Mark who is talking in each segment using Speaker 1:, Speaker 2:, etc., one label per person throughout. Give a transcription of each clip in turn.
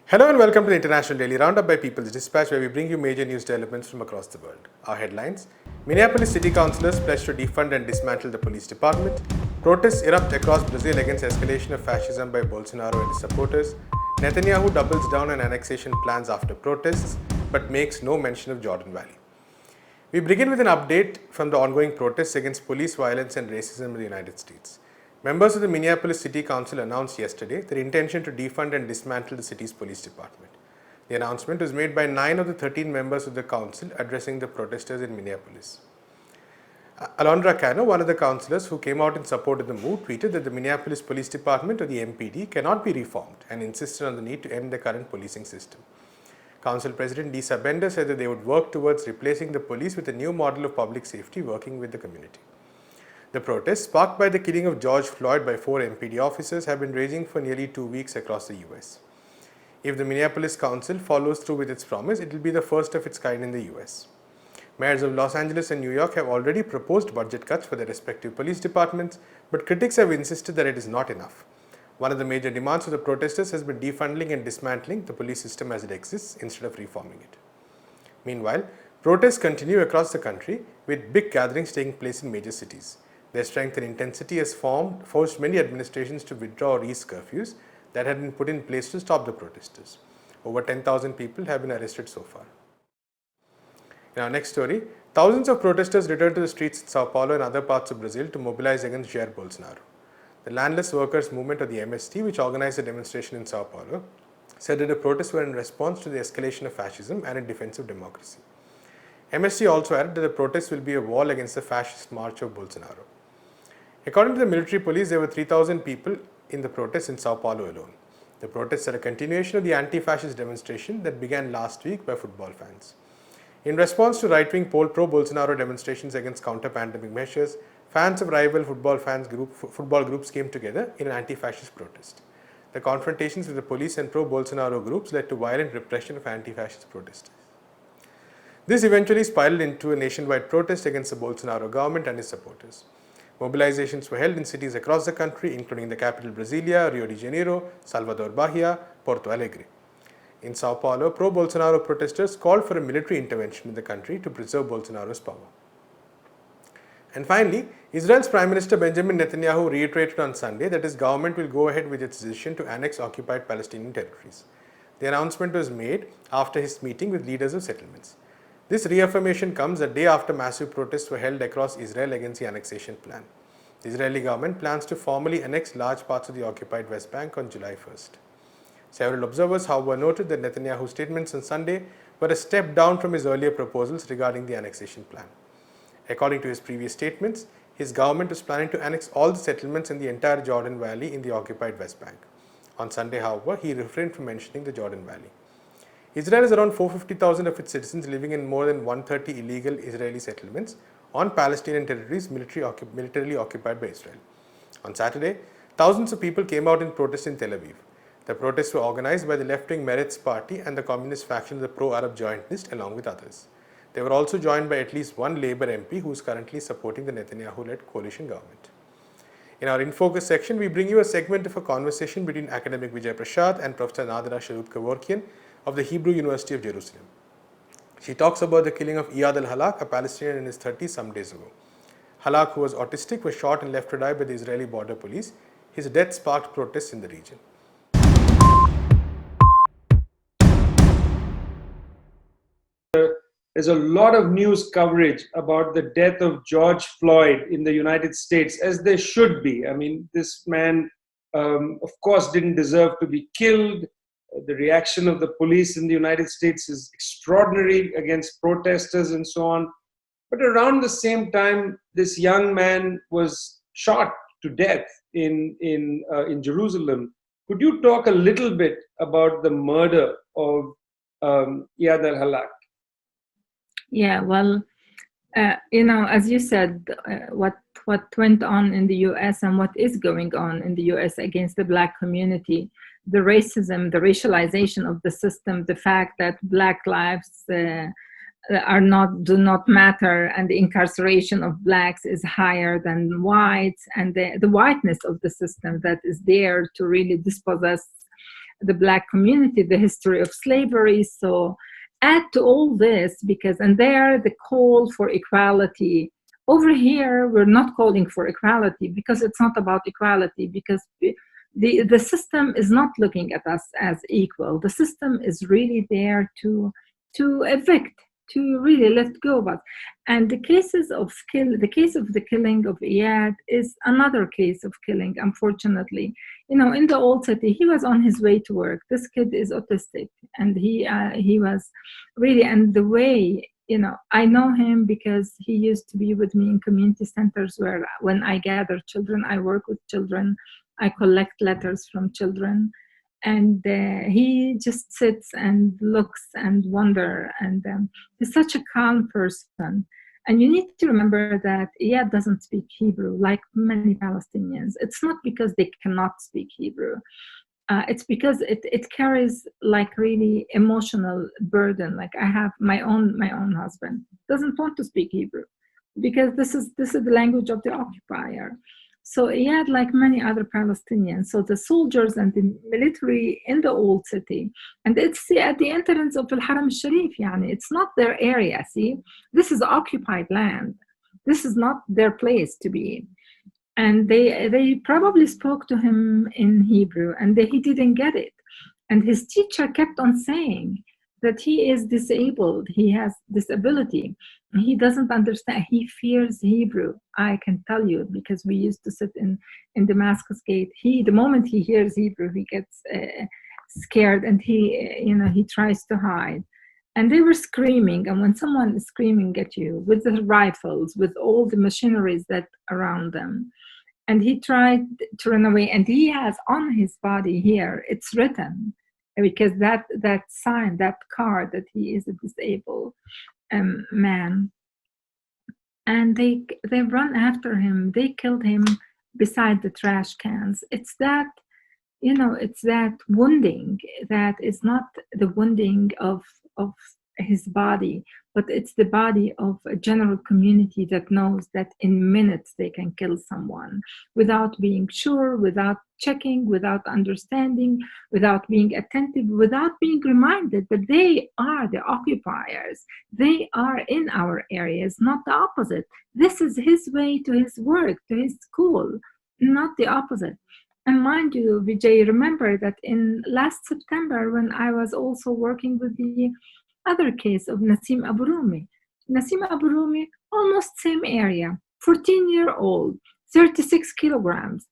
Speaker 1: Hello and welcome to the International Daily Roundup by People's Dispatch, where we bring you major news developments from across the world. Our headlines: Minneapolis city councilors pledge to defund and dismantle the police department. Protests erupt across Brazil against escalation of fascism by Bolsonaro and his supporters. Netanyahu doubles down on annexation plans after protests, but makes no mention of Jordan Valley. We begin with an update from the ongoing protests against police violence and racism in the United States. Members of the Minneapolis City Council announced yesterday their intention to defund and dismantle the city's police department. The announcement was made by 9 of the 13 members of the council addressing the protesters in Minneapolis. Alondra Cano, one of the councillors who came out in support of the move, tweeted that the Minneapolis Police Department, or the MPD, cannot be reformed and insisted on the need to end the current policing system. Council President Disa Bender said that they would work towards replacing the police with a new model of public safety working with the community. The protests, sparked by the killing of George Floyd by 4 MPD officers, have been raging for nearly 2 weeks across the US. If the Minneapolis Council follows through with its promise, it will be the first of its kind in the US. Mayors of Los Angeles and New York have already proposed budget cuts for their respective police departments, but critics have insisted that it is not enough. One of the major demands of the protesters has been defunding and dismantling the police system as it exists instead of reforming it. Meanwhile, protests continue across the country, with big gatherings taking place in major cities. Their strength and intensity has forced many administrations to withdraw or ease curfews that had been put in place to stop the protesters. Over 10,000 people have been arrested so far. In our next story, thousands of protesters returned to the streets in Sao Paulo and other parts of Brazil to mobilize against Jair Bolsonaro. The Landless Workers Movement, or the MST, which organized a demonstration in Sao Paulo, said that the protests were in response to the escalation of fascism and in defense of democracy. MST also added that the protests will be a wall against the fascist march of Bolsonaro. According to the military police, there were 3,000 people in the protests in Sao Paulo alone. The protests are a continuation of the anti-fascist demonstration that began last week by football fans. In response to right-wing pro-Bolsonaro demonstrations against counter-pandemic measures, fans of rival football groups came together in an anti-fascist protest. The confrontations with the police and pro-Bolsonaro groups led to violent repression of anti-fascist protesters. This eventually spiraled into a nationwide protest against the Bolsonaro government and his supporters. Mobilizations were held in cities across the country, including the capital Brasilia, Rio de Janeiro, Salvador Bahia, Porto Alegre. In Sao Paulo, pro-Bolsonaro protesters called for a military intervention in the country to preserve Bolsonaro's power. And finally, Israel's Prime Minister Benjamin Netanyahu reiterated on Sunday that his government will go ahead with its decision to annex occupied Palestinian territories. The announcement was made after his meeting with leaders of settlements. This reaffirmation comes a day after massive protests were held across Israel against the annexation plan. The Israeli government plans to formally annex large parts of the occupied West Bank on July 1st. Several observers, however, noted that Netanyahu's statements on Sunday were a step down from his earlier proposals regarding the annexation plan. According to his previous statements, his government was planning to annex all the settlements in the entire Jordan Valley in the occupied West Bank. On Sunday, however, he refrained from mentioning the Jordan Valley. Israel has around 450,000 of its citizens living in more than 130 illegal Israeli settlements on Palestinian territories militarily occupied by Israel. On Saturday, thousands of people came out in protest in Tel Aviv. The protests were organized by the left-wing Meretz party and the communist faction of the pro-Arab Joint List, along with others. They were also joined by at least one Labour MP who is currently supporting the Netanyahu-led coalition government. In our In Focus section, we bring you a segment of a conversation between academic Vijay Prashad and Professor Nadira Sharut-Kevorkian of the Hebrew University of Jerusalem. She talks about the killing of Iyad al-Halak, a Palestinian in his 30s, some days ago. Halak, who was autistic, was shot and left to die by the Israeli border police. His death sparked protests in the region.
Speaker 2: There's a lot of news coverage about the death of George Floyd in the United States, as there should be. I mean, this man, of course, didn't deserve to be killed. The reaction of the police in the United States is extraordinary against protesters and so on. But around the same time, this young man was shot to death in Jerusalem. Could you talk a little bit about the murder of Iyad al-Halak?
Speaker 3: Yeah, well, as you said, what went on in the U.S. and what is going on in the U.S. against the Black community, the racism, the racialization of the system, the fact that Black lives do not matter, and the incarceration of Blacks is higher than whites, and the whiteness of the system that is there to really dispossess the Black community, the history of slavery. So add to all this, because, and there the call for equality. Over here, we're not calling for equality because it's not about equality, because the system is not looking at us as equal. The system is really there to evict, to really let go of us. And the cases of the case of the killing of Iyad is another case of killing, unfortunately. You know, in the old city, he was on his way to work. This kid is autistic, and he was really, and the way, you know, I know him because he used to be with me in community centers where when I gather children, I work with children, I collect letters from children. And he just sits and looks and wonders, and he's such a calm person. And you need to remember that Iyad doesn't speak Hebrew like many Palestinians. It's not because they cannot speak Hebrew. It's because it carries like really emotional burden. Like I have my own husband doesn't want to speak Hebrew because this is the language of the occupier. So Iyad, like many other Palestinians, so the soldiers and the military in the old city, and it's at the entrance of Al-Haram al-Sharif, yani it's not their area, see? This is occupied land. This is not their place to be. And they probably spoke to him in Hebrew, and he didn't get it. And his teacher kept on saying that he is disabled, he has disability, he doesn't understand, he fears Hebrew. I can tell you, because we used to sit in Damascus Gate. The moment he hears Hebrew, he gets scared, and he tries to hide. And they were screaming, and when someone is screaming at you with the rifles, with all the machineries that around them, and he tried to run away, and he has on his body here, it's written, because that sign, that card, that he is a disabled man. And they run after him. They killed him beside the trash cans. It's that, it's that wounding that is not the wounding of his body, but it's the body of a general community that knows that in minutes they can kill someone without being sure, without checking, without understanding, without being attentive, without being reminded that they are the occupiers. They are in our areas, not the opposite. This is his way to his work, to his school, not the opposite. And mind you, Vijay, remember that in last September, when I was also working with the other case of Nasim Abu Rumi. Nasim Abu Rumi, almost same area, 14-year-old, 36 kilograms.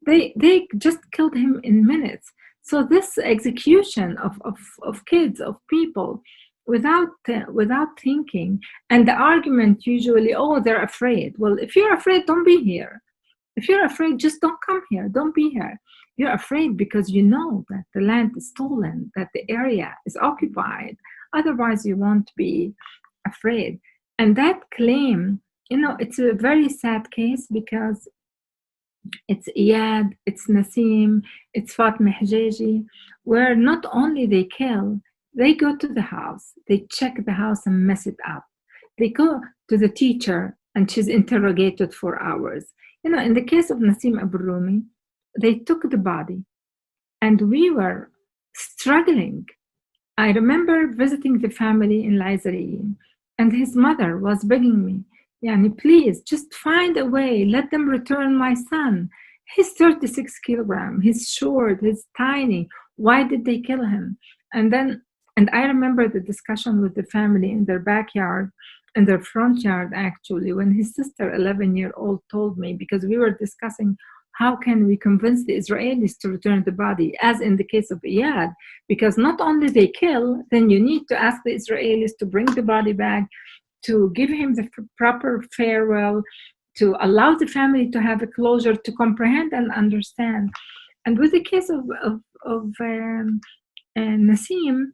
Speaker 3: They just killed him in minutes. So this execution of kids, of people, without thinking, and the argument usually, oh, they're afraid. Well, if you're afraid, don't be here. If you're afraid, just don't come here. Don't be here. You're afraid because you know that the land is stolen, that the area is occupied. Otherwise, you won't be afraid. And that claim, it's a very sad case because it's Iyad, it's Nasim, it's Fatma Hijaji, where not only they kill, they go to the house, they check the house and mess it up. They go to the teacher and she's interrogated for hours. In the case of Nasim Abu Rumi, they took the body and we were struggling. I remember visiting the family in Laizariyin, and his mother was begging me, Yani, please just find a way, let them return my son. He's 36 kilograms, he's short, he's tiny. Why did they kill him? And I remember the discussion with the family in their backyard, in their front yard actually, when his sister, 11-year-old, told me, because we were discussing how can we convince the Israelis to return the body, as in the case of Iyad, because not only they kill, then you need to ask the Israelis to bring the body back, to give him the proper farewell, to allow the family to have a closure, to comprehend and understand. And with the case of Nasim,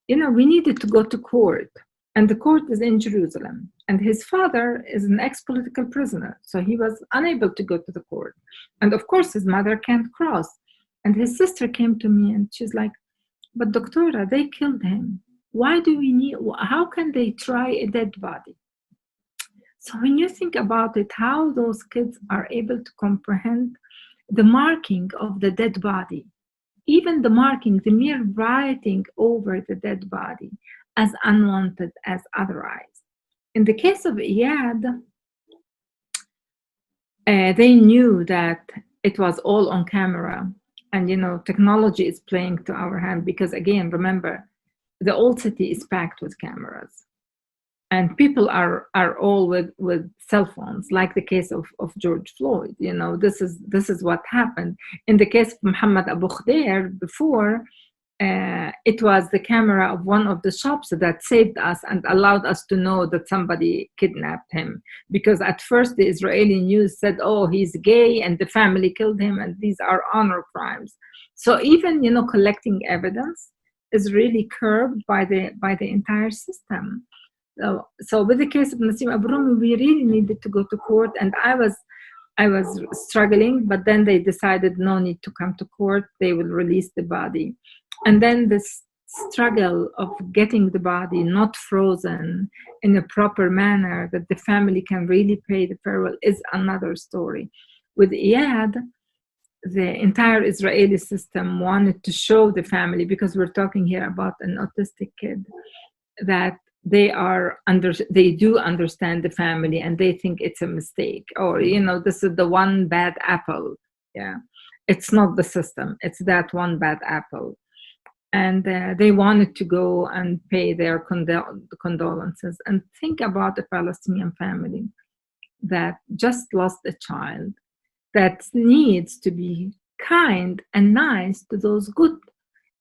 Speaker 3: we needed to go to court. And the court is in Jerusalem. And his father is an ex-political prisoner. So he was unable to go to the court. And of course, his mother can't cross. And his sister came to me and she's like, but Doctora, they killed him. How can they try a dead body? So when you think about it, how those kids are able to comprehend the marking of the dead body, even the marking, the mere writing over the dead body as unwanted, as otherized. In the case of Iyad, they knew that it was all on camera. And, technology is playing to our hand because, again, remember, the old city is packed with cameras. And people are all with cell phones, like the case of George Floyd. This is what happened. In the case of Muhammad Abu Khdeir before, it was the camera of one of the shops that saved us and allowed us to know that somebody kidnapped him. Because at first the Israeli news said, oh, he's gay and the family killed him and these are honor crimes. So even, collecting evidence is really curbed by the entire system. So with the case of Nassim Abu Rumi, we really needed to go to court, and I was struggling, but then they decided no need to come to court, they will release the body. And then this struggle of getting the body not frozen in a proper manner that the family can really pay the farewell is another story. With Iyad, the entire Israeli system wanted to show the family, because we're talking here about an autistic kid, that they do understand the family and they think it's a mistake, or this is the one bad apple. Yeah, it's not the system, it's that one bad apple. And they wanted to go and pay their condolences and think about a Palestinian family that just lost a child, that needs to be kind and nice to those good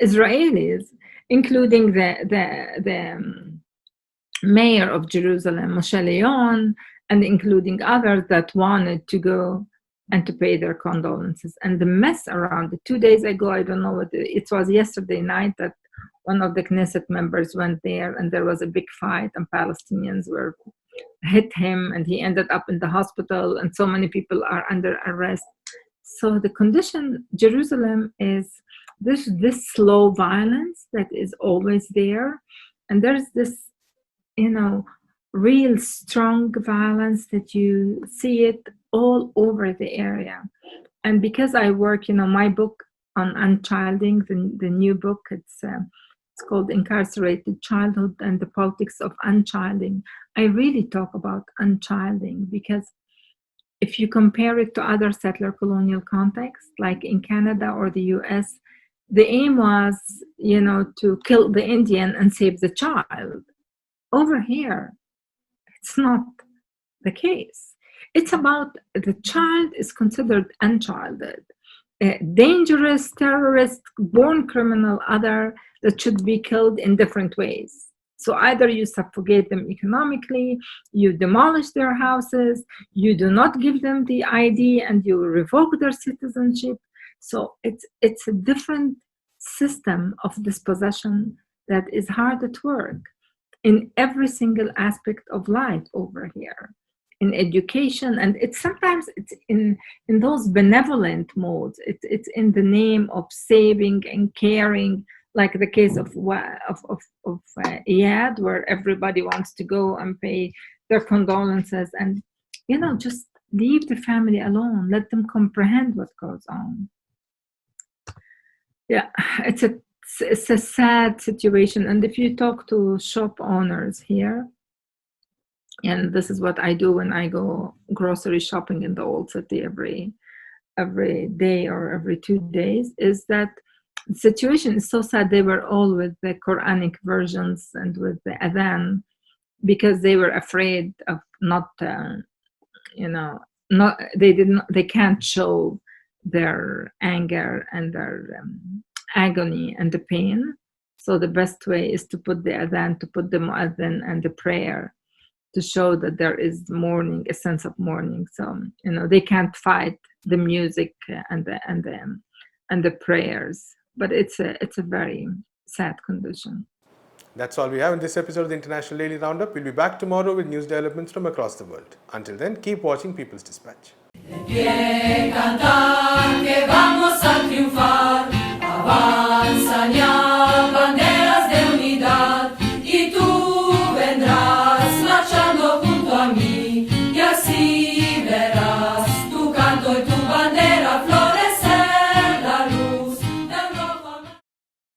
Speaker 3: Israelis, including the mayor of Jerusalem, Moshe Leon, and including others that wanted to go and to pay their condolences. And the mess around it. 2 days ago, I don't know what, it was yesterday night that one of the Knesset members went there and there was a big fight and Palestinians hit him and he ended up in the hospital and so many people are under arrest. So the condition, Jerusalem is this slow violence that is always there. And there's this, real strong violence that you see it all over the area. And because I work, my book on unchilding, the new book, it's called Incarcerated Childhood and the Politics of Unchilding. I really talk about unchilding because if you compare it to other settler colonial contexts, like in Canada or the US, the aim was, to kill the Indian and save the child. Over here, it's not the case. It's about the child is considered unchilded, a dangerous terrorist, born criminal, other that should be killed in different ways. So either you suffocate them economically, you demolish their houses, you do not give them the ID, and you revoke their citizenship. So it's a different system of dispossession that is hard at work in every single aspect of life over here, in education, and sometimes it's in those benevolent modes. It's in the name of saving and caring, like the case of Iyad, where everybody wants to go and pay their condolences, and just leave the family alone, let them comprehend what goes on. Yeah, it's a sad situation. And if you talk to shop owners here, and this is what I do when I go grocery shopping in the old city every day or every 2 days, is that the situation is so sad. They were all with the Quranic versions and with the adhan because they were afraid of they can't show their anger and their agony and the pain. So the best way is to put the adhan, to put the mu'adhin and the prayer, to show that there is mourning, a sense of mourning. So they can't fight the music and the prayers. But it's a very sad condition.
Speaker 1: That's all we have in this episode of the International Daily Roundup. We'll be back tomorrow with news developments from across the world. Until then, keep watching People's Dispatch.